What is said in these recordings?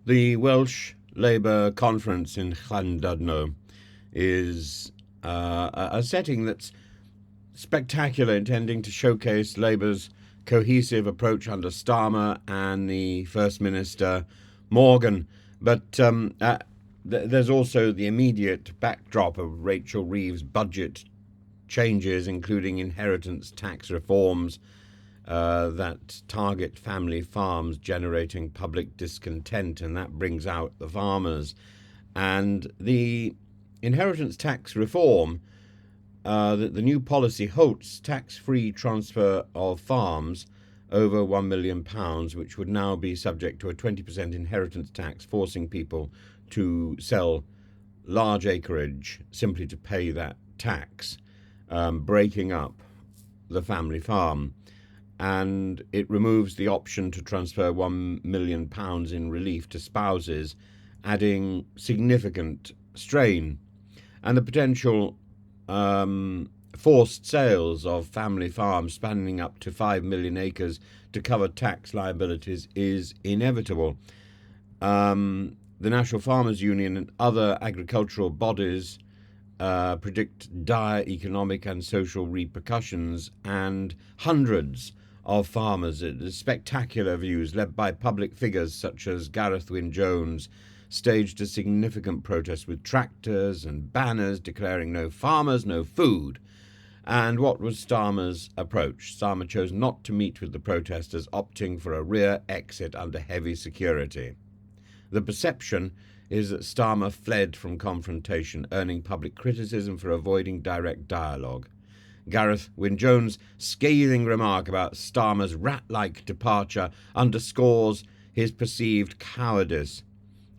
The Welsh Labour conference in Llandudno is a setting that's spectacular, intending to showcase Labour's cohesive approach under Starmer and the First Minister Morgan. But there's also the immediate backdrop of Rachel Reeves' budget changes, including inheritance tax reforms that target family farms, generating public discontent, and that brings out the farmers. And the inheritance tax reform, the new policy halts tax-free transfer of farms over £1 million, which would now be subject to a 20% inheritance tax, forcing people to sell large acreage simply to pay that tax, breaking up the family farm. And it removes the option to transfer £1 million in relief to spouses, adding significant strain. And the potential forced sales of family farms spanning up to 5 million acres to cover tax liabilities is inevitable. The National Farmers Union and other agricultural bodies predict dire economic and social repercussions, and hundreds of farmers, spectacular views led by public figures such as Gareth Wyn-Jones, staged a significant protest with tractors and banners declaring no farmers, no food. And what was Starmer's approach? Starmer chose not to meet with the protesters, opting for a rear exit under heavy security. The perception is that Starmer fled from confrontation, earning public criticism for avoiding direct dialogue. Gareth Wyn-Jones' scathing remark about Starmer's rat-like departure underscores his perceived cowardice,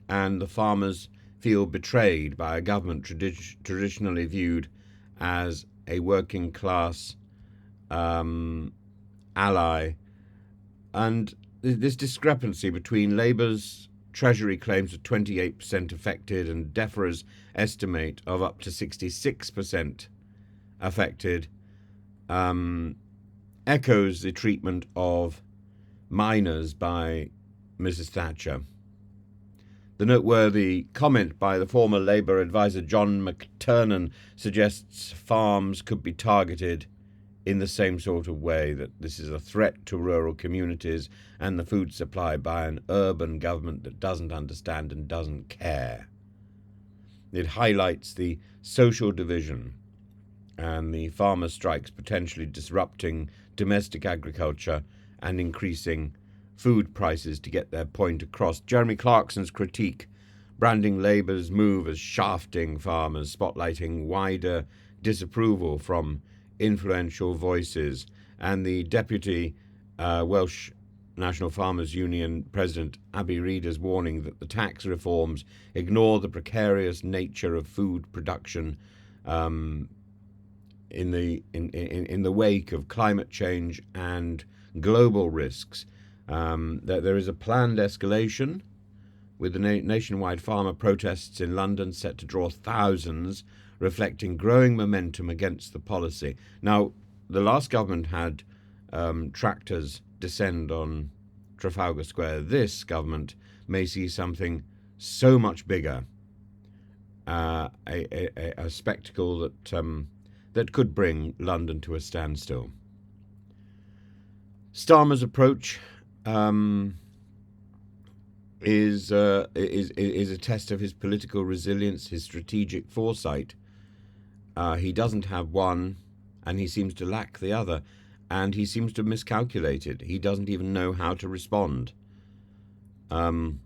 and the farmers feel betrayed by a government traditionally viewed as a working-class ally. And this discrepancy between Labour's Treasury claims of 28% affected and DEFRA's estimate of up to 66% affected echoes the treatment of minors by Mrs. Thatcher. The noteworthy comment by the former Labour advisor John McTernan suggests farms could be targeted in the same sort of way, that this is a threat to rural communities and the food supply by an urban government that doesn't understand and doesn't care. It highlights the social division and the farmer strikes potentially disrupting domestic agriculture and increasing food prices to get their point across. Jeremy Clarkson's critique, branding Labour's move as shafting farmers, spotlighting wider disapproval from influential voices, and the Deputy Welsh National Farmers Union President Abi Reeder's warning that the tax reforms ignore the precarious nature of food production in the wake of climate change and global risks. That there is a planned escalation, with the nationwide farmer protests in London set to draw thousands, reflecting growing momentum against the policy. Now, the last government had tractors descend on Trafalgar Square. This government may see something so much bigger, a spectacle that could bring London to a standstill. Starmer's approach is a test of his political resilience, his strategic foresight. He doesn't have one, and he seems to lack the other, and he seems to have miscalculated. He doesn't even know how to respond. You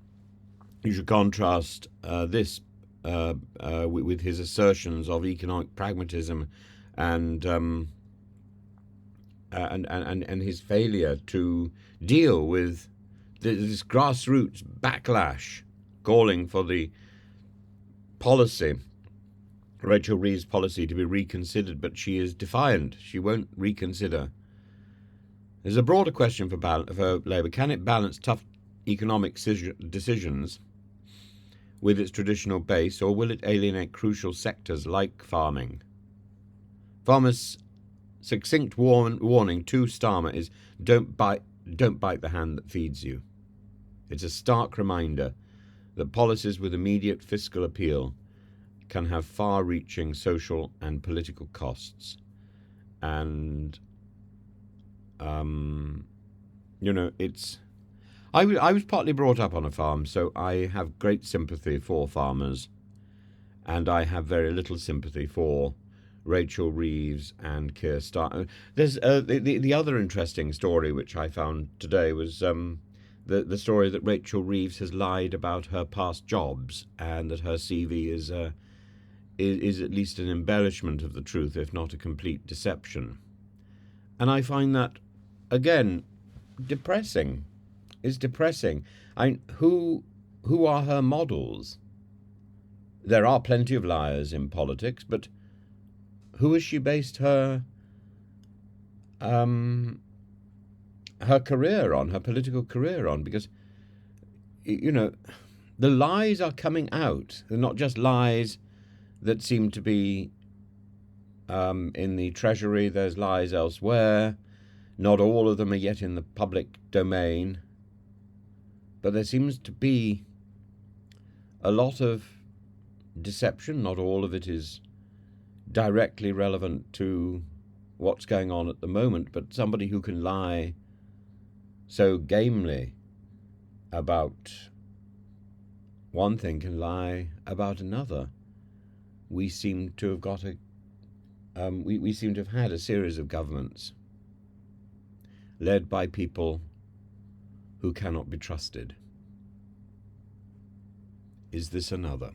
should contrast this with his assertions of economic pragmatism and his failure to deal with this grassroots backlash, calling for the policy, Rachel Reeves' policy, to be reconsidered, but she is defiant. She won't reconsider. There's a broader question for Labour. Can it balance tough economic decisions with its traditional base, or will it alienate crucial sectors like farming? Farmers' succinct warning to Starmer is don't bite the hand that feeds you. It's a stark reminder that policies with immediate fiscal appeal can have far-reaching social and political costs. And, it's... I was partly brought up on a farm, so I have great sympathy for farmers, and I have very little sympathy for Rachel Reeves and Keir Starmer. There's the other interesting story which I found today was the story that Rachel Reeves has lied about her past jobs, and that her CV is at least an embellishment of the truth, if not a complete deception. And I find that, again, depressing. It's depressing. Who are her models? There are plenty of liars in politics, but who has she based her career on, her political career on? Because, the lies are coming out. They're not just lies that seem to be in the Treasury. There's lies elsewhere. Not all of them are yet in the public domain. But there seems to be a lot of deception. Not all of it is directly relevant to what's going on at the moment, but somebody who can lie so gamely about one thing can lie about another. We seem to have got we seem to have had a series of governments led by people who cannot be trusted. Is this another?